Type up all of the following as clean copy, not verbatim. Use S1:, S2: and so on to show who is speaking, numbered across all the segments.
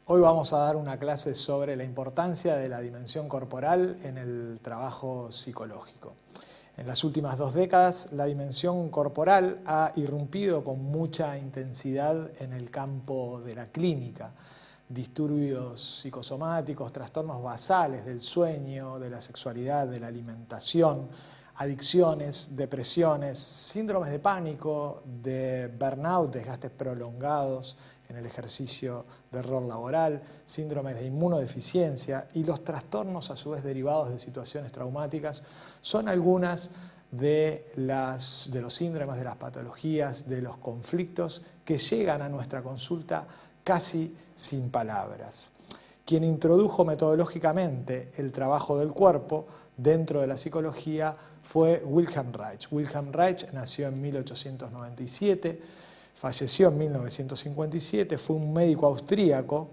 S1: Hoy vamos a dar una clase sobre la importancia de la dimensión corporal en el trabajo psicológico. En las últimas 2 décadas, la dimensión corporal ha irrumpido con mucha intensidad en el campo de la clínica. Disturbios psicosomáticos, trastornos basales del sueño, de la sexualidad, de la alimentación, adicciones, depresiones, síndromes de pánico, de burnout, desgastes prolongados en el ejercicio del rol laboral, síndromes de inmunodeficiencia y los trastornos a su vez derivados de situaciones traumáticas son algunas de los síndromes, de las patologías, de los conflictos que llegan a nuestra consulta casi sin palabras. Quien introdujo metodológicamente el trabajo del cuerpo dentro de la psicología fue Wilhelm Reich. Wilhelm Reich nació en 1897, falleció en 1957, fue un médico austríaco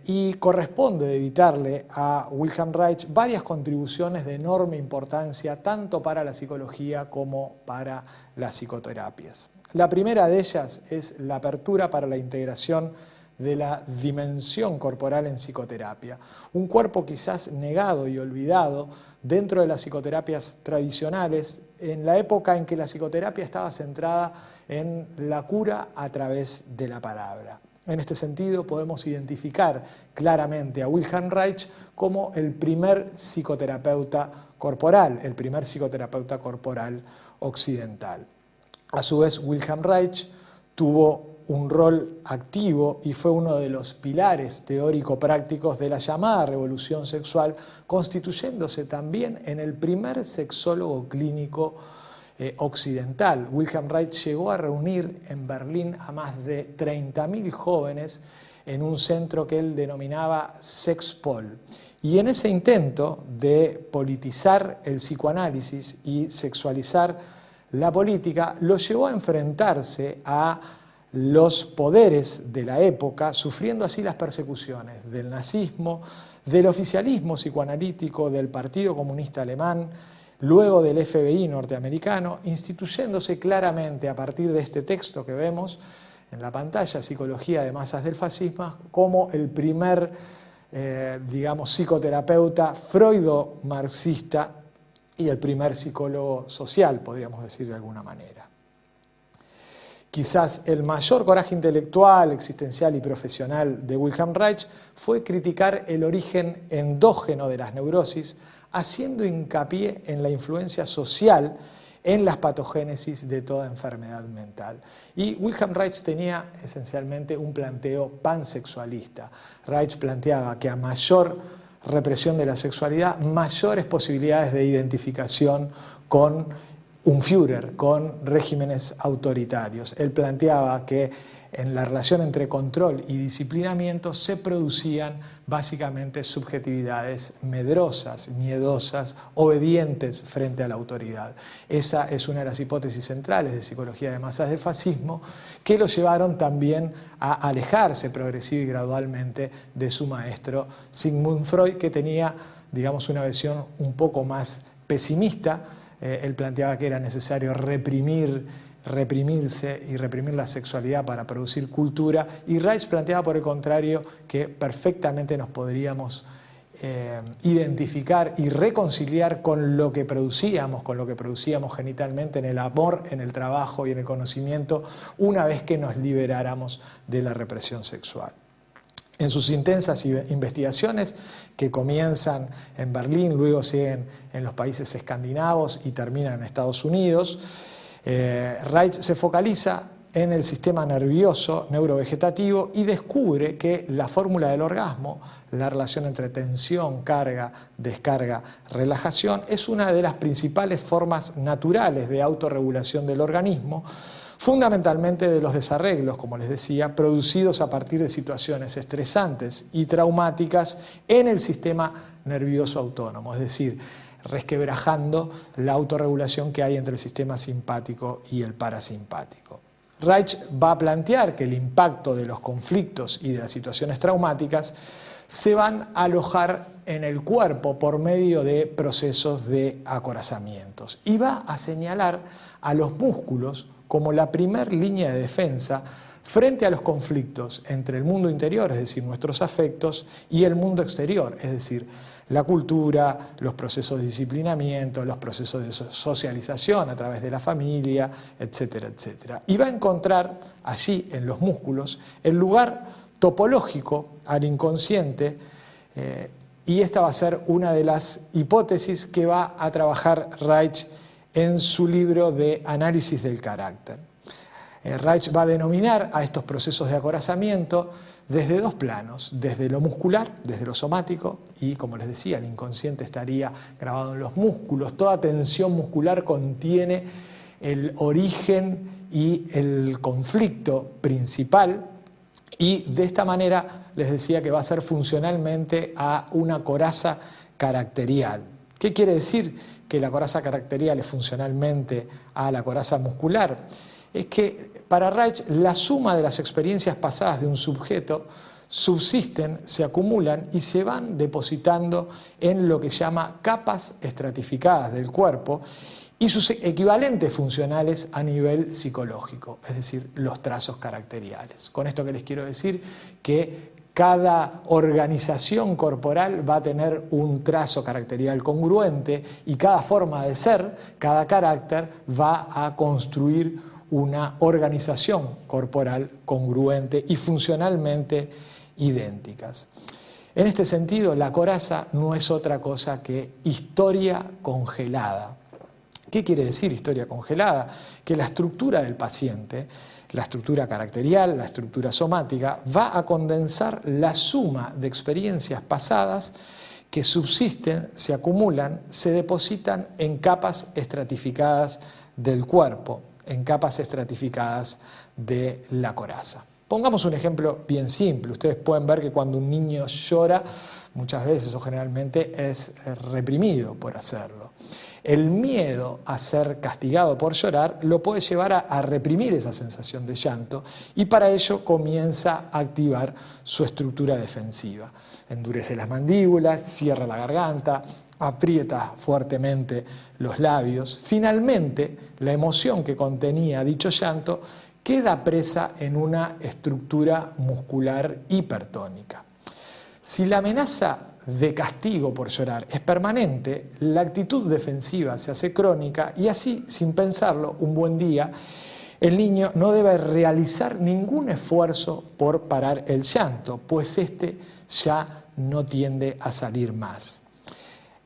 S1: y corresponde debitarle a Wilhelm Reich varias contribuciones de enorme importancia tanto para la psicología como para las psicoterapias. La primera de ellas es la apertura para la integración de la dimensión corporal en psicoterapia. Un cuerpo quizás negado y olvidado dentro de las psicoterapias tradicionales en la época en que la psicoterapia estaba centrada en la cura a través de la palabra. En este sentido podemos identificar claramente a Wilhelm Reich como el primer psicoterapeuta corporal occidental. A su vez, Wilhelm Reich tuvo un rol activo y fue uno de los pilares teórico-prácticos de la llamada revolución sexual, constituyéndose también en el primer sexólogo clínico occidental. Wilhelm Reich llegó a reunir en Berlín a más de 30.000 jóvenes en un centro que él denominaba Sexpol. Y en ese intento de politizar el psicoanálisis y sexualizar la política, lo llevó a enfrentarse a los poderes de la época, sufriendo así las persecuciones del nazismo, del oficialismo psicoanalítico del Partido Comunista Alemán, luego del FBI norteamericano, instituyéndose claramente a partir de este texto que vemos en la pantalla, Psicología de masas del fascismo, como el primer, psicoterapeuta freudo-marxista y el primer psicólogo social, podríamos decir de alguna manera. Quizás el mayor coraje intelectual, existencial y profesional de Wilhelm Reich fue criticar el origen endógeno de las neurosis, haciendo hincapié en la influencia social en las patogénesis de toda enfermedad mental. Y Wilhelm Reich tenía esencialmente un planteo pansexualista. Reich planteaba que a mayor represión de la sexualidad, mayores posibilidades de identificación con un Führer, con regímenes autoritarios. Él planteaba que en la relación entre control y disciplinamiento se producían básicamente subjetividades medrosas, miedosas, obedientes frente a la autoridad. Esa es una de las hipótesis centrales de Psicología de masas del fascismo que lo llevaron también a alejarse progresiva y gradualmente de su maestro Sigmund Freud, que tenía, una visión un poco más pesimista. Él planteaba que era necesario reprimirse y reprimir la sexualidad para producir cultura, y Reich planteaba por el contrario que perfectamente nos podríamos identificar y reconciliar con lo que producíamos genitalmente en el amor, en el trabajo y en el conocimiento, una vez que nos liberáramos de la represión sexual. En sus intensas investigaciones, que comienzan en Berlín, luego siguen en los países escandinavos y terminan en Estados Unidos, Reich se focaliza en el sistema nervioso neurovegetativo y descubre que la fórmula del orgasmo, la relación entre tensión, carga, descarga, relajación, es una de las principales formas naturales de autorregulación del organismo, fundamentalmente de los desarreglos, como les decía, producidos a partir de situaciones estresantes y traumáticas en el sistema nervioso autónomo, es decir, resquebrajando la autorregulación que hay entre el sistema simpático y el parasimpático. Reich va a plantear que el impacto de los conflictos y de las situaciones traumáticas se van a alojar en el cuerpo por medio de procesos de acorazamientos y va a señalar a los músculos como la primer línea de defensa frente a los conflictos entre el mundo interior, es decir, nuestros afectos, y el mundo exterior, es decir, la cultura, los procesos de disciplinamiento, los procesos de socialización a través de la familia, etcétera, etcétera. Y va a encontrar allí, en los músculos, el lugar topológico al inconsciente, y esta va a ser una de las hipótesis que va a trabajar Reich en su libro de análisis del carácter. Reich va a denominar a estos procesos de acorazamiento desde dos planos, desde lo muscular, desde lo somático, y como les decía, el inconsciente estaría grabado en los músculos. Toda tensión muscular contiene el origen y el conflicto principal, y de esta manera les decía que va a ser funcionalmente a una coraza caracterial. ¿Qué quiere decir que la coraza caracterial es funcionalmente a la coraza muscular? Es que para Reich la suma de las experiencias pasadas de un sujeto subsisten, se acumulan y se van depositando en lo que llama capas estratificadas del cuerpo y sus equivalentes funcionales a nivel psicológico, es decir, los trazos caracteriales. Con esto que les quiero decir que cada organización corporal va a tener un trazo caracterial congruente y cada forma de ser, cada carácter va a construir una organización corporal congruente y funcionalmente idénticas. En este sentido, la coraza no es otra cosa que historia congelada. ¿Qué quiere decir historia congelada? Que la estructura del paciente, la estructura caracterial, la estructura somática, va a condensar la suma de experiencias pasadas que subsisten, se acumulan, se depositan en capas estratificadas del cuerpo, en capas estratificadas de la coraza. Pongamos un ejemplo bien simple. Ustedes pueden ver que cuando un niño llora, muchas veces o generalmente es reprimido por hacerlo. El miedo a ser castigado por llorar lo puede llevar a reprimir esa sensación de llanto y para ello comienza a activar su estructura defensiva. Endurece las mandíbulas, cierra la garganta, aprieta fuertemente los labios. Finalmente, la emoción que contenía dicho llanto queda presa en una estructura muscular hipertónica. Si la amenaza de castigo por llorar es permanente, la actitud defensiva se hace crónica y así, sin pensarlo, un buen día, el niño no debe realizar ningún esfuerzo por parar el llanto, pues este ya no tiende a salir más.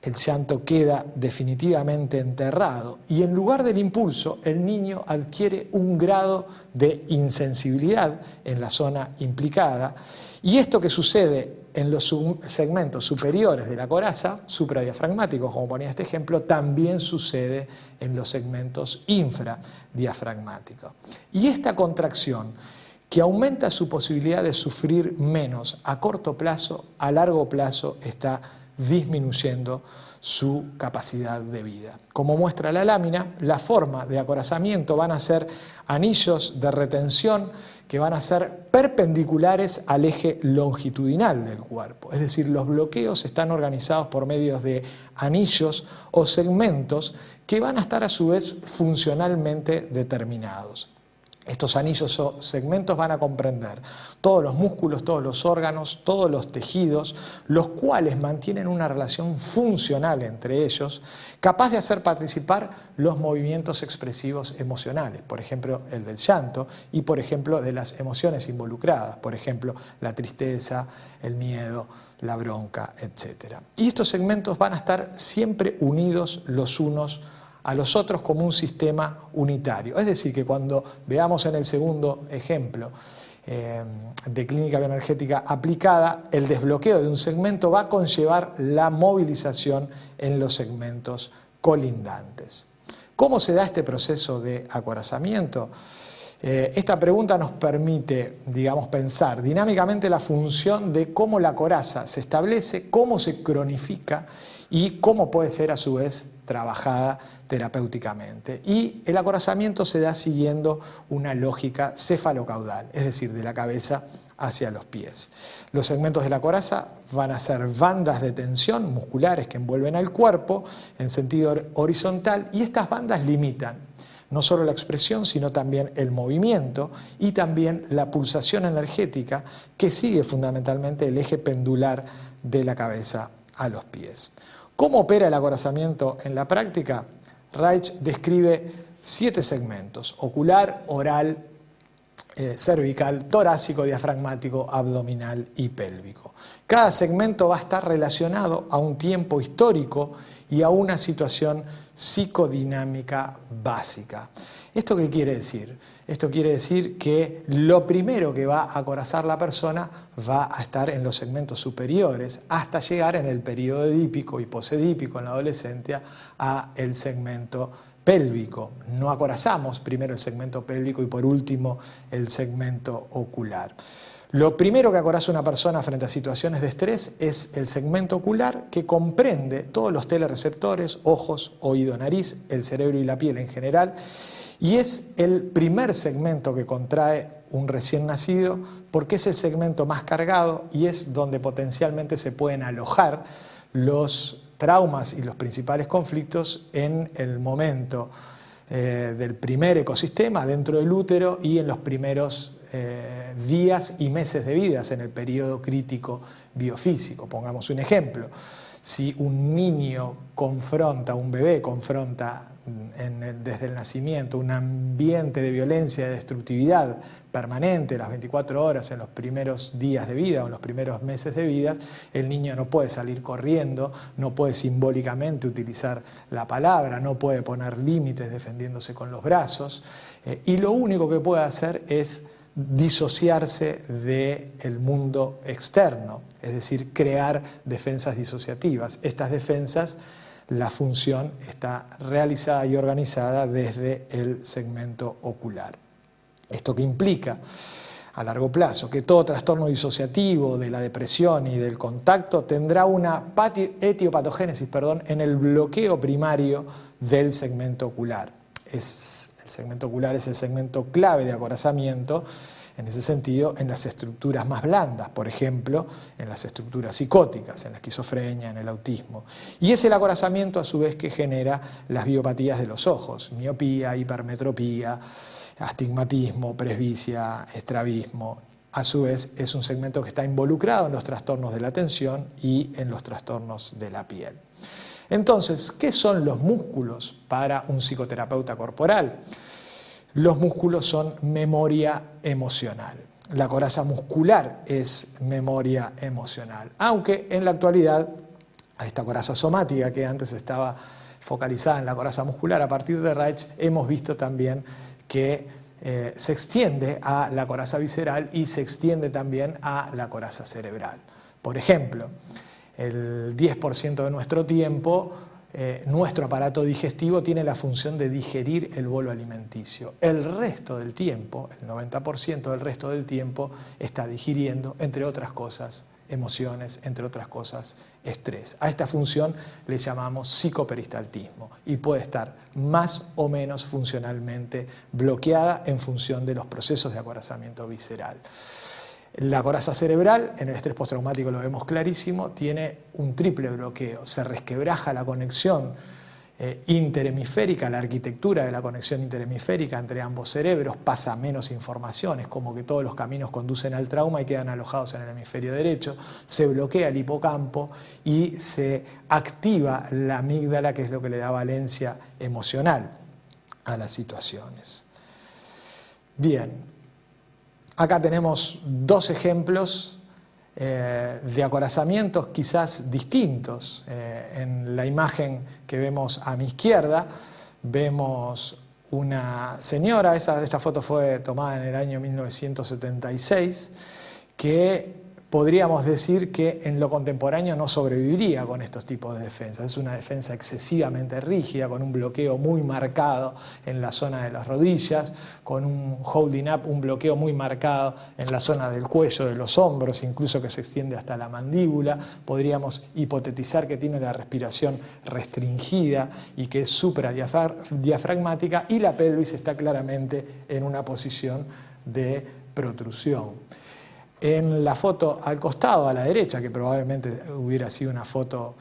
S1: El llanto queda definitivamente enterrado y en lugar del impulso el niño adquiere un grado de insensibilidad en la zona implicada y esto que sucede en los segmentos superiores de la coraza, supradiafragmáticos como ponía este ejemplo, también sucede en los segmentos infradiafragmáticos. Y esta contracción que aumenta su posibilidad de sufrir menos a corto plazo, a largo plazo está disminuyendo su capacidad de vida. Como muestra la lámina, la forma de acorazamiento van a ser anillos de retención que van a ser perpendiculares al eje longitudinal del cuerpo. Es decir, los bloqueos están organizados por medios de anillos o segmentos que van a estar a su vez funcionalmente determinados. Estos anillos o segmentos van a comprender todos los músculos, todos los órganos, todos los tejidos, los cuales mantienen una relación funcional entre ellos, capaz de hacer participar los movimientos expresivos emocionales, por ejemplo, el del llanto y, por ejemplo, de las emociones involucradas, por ejemplo, la tristeza, el miedo, la bronca, etc. Y estos segmentos van a estar siempre unidos los unos a los otros como un sistema unitario. Es decir, que cuando veamos en el segundo ejemplo de clínica bioenergética aplicada, el desbloqueo de un segmento va a conllevar la movilización en los segmentos colindantes. ¿Cómo se da este proceso de acorazamiento? Esta pregunta nos permite, digamos, pensar dinámicamente la función de cómo la coraza se establece, cómo se cronifica y cómo puede ser a su vez trabajada terapéuticamente. Y el acorazamiento se da siguiendo una lógica cefalocaudal, es decir, de la cabeza hacia los pies. Los segmentos de la coraza van a ser bandas de tensión musculares que envuelven al cuerpo en sentido horizontal y estas bandas limitan No solo la expresión, sino también el movimiento y también la pulsación energética que sigue fundamentalmente el eje pendular de la cabeza a los pies. ¿Cómo opera el acorazamiento en la práctica? Reich describe 7 segmentos: ocular, oral, cervical, torácico, diafragmático, abdominal y pélvico. Cada segmento va a estar relacionado a un tiempo histórico y a una situación psicodinámica básica. ¿Esto qué quiere decir? Esto quiere decir que lo primero que va a acorazar la persona va a estar en los segmentos superiores hasta llegar en el periodo edípico y posedípico en la adolescencia a el segmento pélvico. No acorazamos primero el segmento pélvico y por último el segmento ocular. Lo primero que acoraza una persona frente a situaciones de estrés es el segmento ocular, que comprende todos los telereceptores, ojos, oído, nariz, el cerebro y la piel en general, y es el primer segmento que contrae un recién nacido porque es el segmento más cargado y es donde potencialmente se pueden alojar los traumas y los principales conflictos en el momento del primer ecosistema dentro del útero y en los primeros días y meses de vida, en el periodo crítico biofísico. Pongamos un ejemplo: si un niño confronta, un bebé confronta desde el nacimiento un ambiente de violencia, de destructividad permanente las 24 horas en los primeros días de vida o en los primeros meses de vida, el niño no puede salir corriendo, no puede simbólicamente utilizar la palabra, no puede poner límites defendiéndose con los brazos, y lo único que puede hacer es disociarse del mundo externo, es decir, crear defensas disociativas. Estas defensas, la función está realizada y organizada desde el segmento ocular. ¿Esto qué implica? A largo plazo, que todo trastorno disociativo de la depresión y del contacto tendrá una etiopatogénesis en el bloqueo primario del segmento ocular. El segmento ocular es el segmento clave de acorazamiento, en ese sentido, en las estructuras más blandas, por ejemplo, en las estructuras psicóticas, en la esquizofrenia, en el autismo. Y es el acorazamiento, a su vez, que genera las biopatías de los ojos: miopía, hipermetropía, astigmatismo, presbicia, estrabismo. A su vez, es un segmento que está involucrado en los trastornos de la atención y en los trastornos de la piel. Entonces, ¿qué son los músculos para un psicoterapeuta corporal? Los músculos son memoria emocional. La coraza muscular es memoria emocional, aunque en la actualidad a esta coraza somática, que antes estaba focalizada en la coraza muscular, a partir de Reich hemos visto también que se extiende a la coraza visceral y se extiende también a la coraza cerebral. Por ejemplo, el 10% de nuestro tiempo, nuestro aparato digestivo tiene la función de digerir el bolo alimenticio. El resto del tiempo, el 90% del resto del tiempo, está digiriendo, entre otras cosas, emociones, entre otras cosas, estrés. A esta función le llamamos psicoperistaltismo y puede estar más o menos funcionalmente bloqueada en función de los procesos de acorazamiento visceral. La coraza cerebral, en el estrés postraumático lo vemos clarísimo, tiene un triple bloqueo. Se resquebraja la conexión interhemisférica, la arquitectura de la conexión interhemisférica entre ambos cerebros, pasa menos información, es como que todos los caminos conducen al trauma y quedan alojados en el hemisferio derecho, se bloquea el hipocampo y se activa la amígdala, que es lo que le da valencia emocional a las situaciones. Bien, acá tenemos 2 ejemplos de acorazamientos quizás distintos. En la imagen que vemos a mi izquierda vemos una señora, esta foto fue tomada en el año 1976, que podríamos decir que en lo contemporáneo no sobreviviría con estos tipos de defensas. Es una defensa excesivamente rígida, con un bloqueo muy marcado en la zona de las rodillas, con un holding up, un bloqueo muy marcado en la zona del cuello, de los hombros, incluso que se extiende hasta la mandíbula. Podríamos hipotetizar que tiene la respiración restringida y que es supradiafragmática, y la pelvis está claramente en una posición de protrusión. En la foto al costado, a la derecha, que probablemente hubiera sido una foto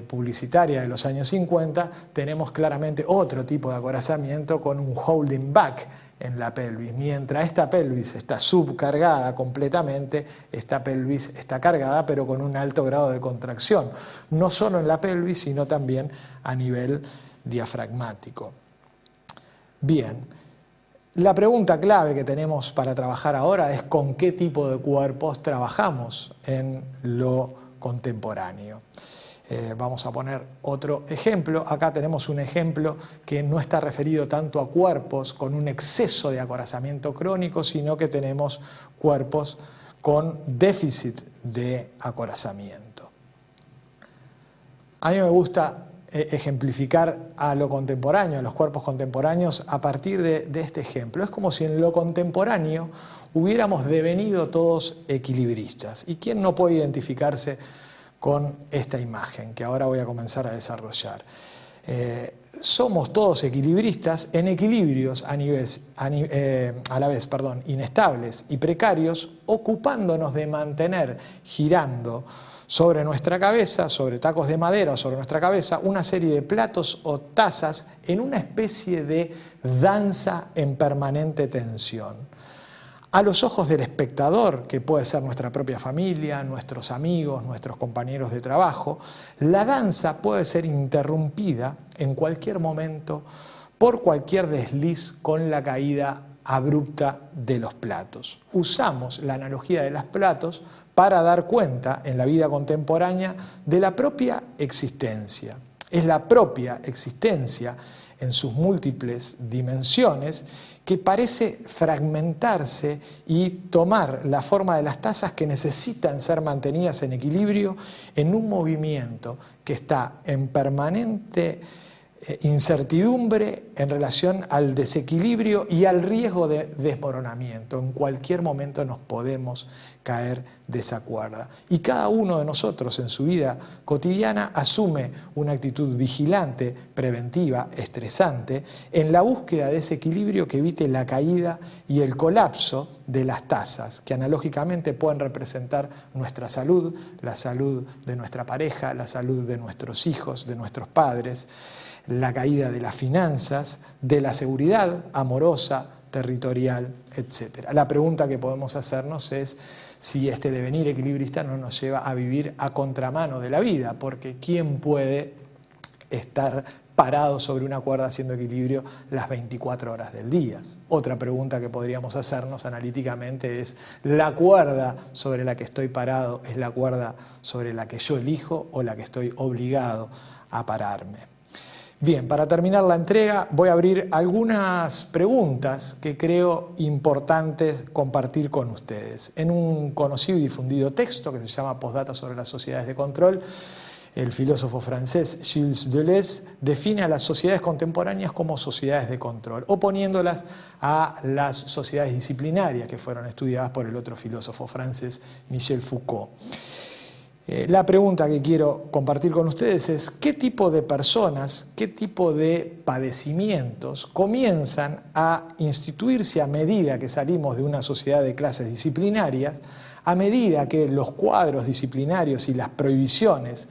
S1: publicitaria de los años 50, tenemos claramente otro tipo de acorazamiento con un holding back en la pelvis. Mientras esta pelvis está subcargada completamente, esta pelvis está cargada pero con un alto grado de contracción, no solo en la pelvis, sino también a nivel diafragmático. Bien, la pregunta clave que tenemos para trabajar ahora es con qué tipo de cuerpos trabajamos en lo contemporáneo. Vamos a poner otro ejemplo. Acá tenemos un ejemplo que no está referido tanto a cuerpos con un exceso de acorazamiento crónico, sino que tenemos cuerpos con déficit de acorazamiento. A mí me gusta ejemplificar a lo contemporáneo, a los cuerpos contemporáneos, a partir de este ejemplo. Es como si en lo contemporáneo hubiéramos devenido todos equilibristas. ¿Y quién no puede identificarse con esta imagen que ahora voy a comenzar a desarrollar? Somos todos equilibristas en equilibrios a la vez inestables y precarios, ocupándonos de mantener girando sobre nuestra cabeza, sobre tacos de madera o sobre nuestra cabeza, una serie de platos o tazas en una especie de danza en permanente tensión. A los ojos del espectador, que puede ser nuestra propia familia, nuestros amigos, nuestros compañeros de trabajo, la danza puede ser interrumpida en cualquier momento por cualquier desliz con la caída abrupta de los platos. Usamos la analogía de los platos para dar cuenta en la vida contemporánea de la propia existencia. Es la propia existencia en sus múltiples dimensiones que parece fragmentarse y tomar la forma de las tazas que necesitan ser mantenidas en equilibrio en un movimiento que está en permanente incertidumbre en relación al desequilibrio y al riesgo de desmoronamiento. En cualquier momento nos podemos caer de esa cuerda. Y cada uno de nosotros en su vida cotidiana asume una actitud vigilante, preventiva, estresante, en la búsqueda de ese equilibrio que evite la caída y el colapso de las tazas, que analógicamente pueden representar nuestra salud, la salud de nuestra pareja, la salud de nuestros hijos, de nuestros padres, la caída de las finanzas, de la seguridad amorosa, territorial, etc. La pregunta que podemos hacernos es si este devenir equilibrista no nos lleva a vivir a contramano de la vida, porque ¿quién puede estar parado sobre una cuerda haciendo equilibrio las 24 horas del día? Otra pregunta que podríamos hacernos analíticamente es, ¿la cuerda sobre la que estoy parado es la cuerda sobre la que yo elijo o la que estoy obligado a pararme? Bien, para terminar la entrega voy a abrir algunas preguntas que creo importantes compartir con ustedes. En un conocido y difundido texto que se llama Postdata sobre las sociedades de control, el filósofo francés Gilles Deleuze define a las sociedades contemporáneas como sociedades de control, oponiéndolas a las sociedades disciplinarias que fueron estudiadas por el otro filósofo francés Michel Foucault. La pregunta que quiero compartir con ustedes es ¿qué tipo de personas, qué tipo de padecimientos comienzan a instituirse a medida que salimos de una sociedad de clases disciplinarias, a medida que los cuadros disciplinarios y las prohibiciones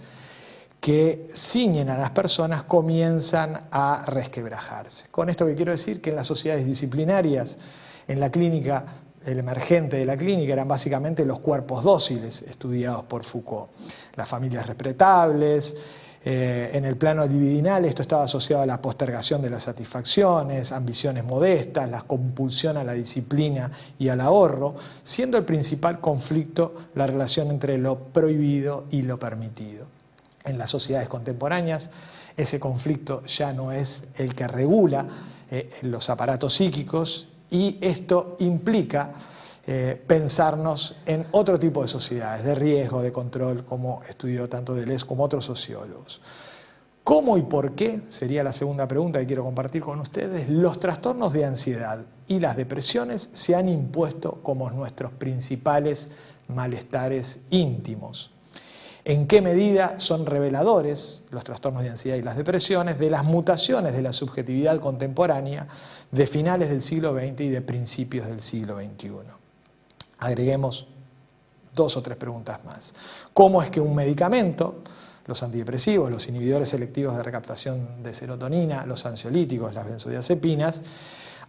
S1: que ciñen a las personas comienzan a resquebrajarse? Con esto que quiero decir que en las sociedades disciplinarias, en la clínica, el emergente de la clínica eran básicamente los cuerpos dóciles estudiados por Foucault. Las familias respetables, en el plano libidinal esto estaba asociado a la postergación de las satisfacciones, ambiciones modestas, la compulsión a la disciplina y al ahorro, siendo el principal conflicto la relación entre lo prohibido y lo permitido. En las sociedades contemporáneas ese conflicto ya no es el que regula los aparatos psíquicos, y esto implica pensarnos en otro tipo de sociedades, de riesgo, de control, como estudió tanto Deleuze como otros sociólogos. ¿Cómo y por qué? Sería la segunda pregunta que quiero compartir con ustedes. Los trastornos de ansiedad y las depresiones se han impuesto como nuestros principales malestares íntimos. ¿En qué medida son reveladores los trastornos de ansiedad y las depresiones de las mutaciones de la subjetividad contemporánea de finales del siglo XX y de principios del siglo XXI? Agreguemos 2 o 3 preguntas más. ¿Cómo es que un medicamento los antidepresivos, los inhibidores selectivos de recaptación de serotonina, los ansiolíticos, las benzodiazepinas,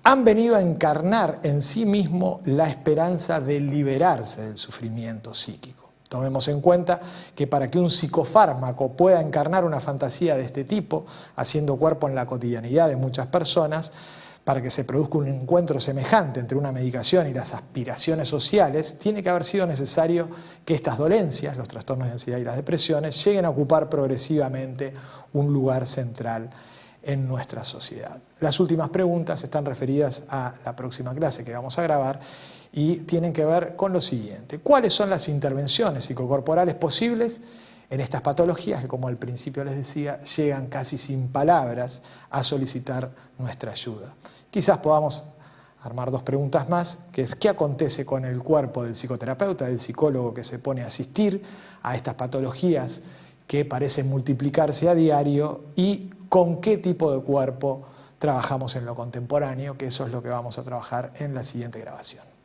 S1: han venido a encarnar en sí mismo la esperanza de liberarse del sufrimiento psíquico. Tomemos en cuenta que para que un psicofármaco pueda encarnar una fantasía de este tipo, haciendo cuerpo en la cotidianidad de muchas personas, para que se produzca un encuentro semejante entre una medicación y las aspiraciones sociales, tiene que haber sido necesario que estas dolencias, los trastornos de ansiedad y las depresiones, lleguen a ocupar progresivamente un lugar central en nuestra sociedad. Las últimas preguntas están referidas a la próxima clase que vamos a grabar y tienen que ver con lo siguiente. ¿Cuáles son las intervenciones psicocorporales posibles en estas patologías que, como al principio les decía, llegan casi sin palabras a solicitar nuestra ayuda? Quizás podamos armar dos preguntas más, que es ¿qué acontece con el cuerpo del psicoterapeuta, del psicólogo que se pone a asistir a estas patologías que parecen multiplicarse a diario y con qué tipo de cuerpo trabajamos en lo contemporáneo, que eso es lo que vamos a trabajar en la siguiente grabación?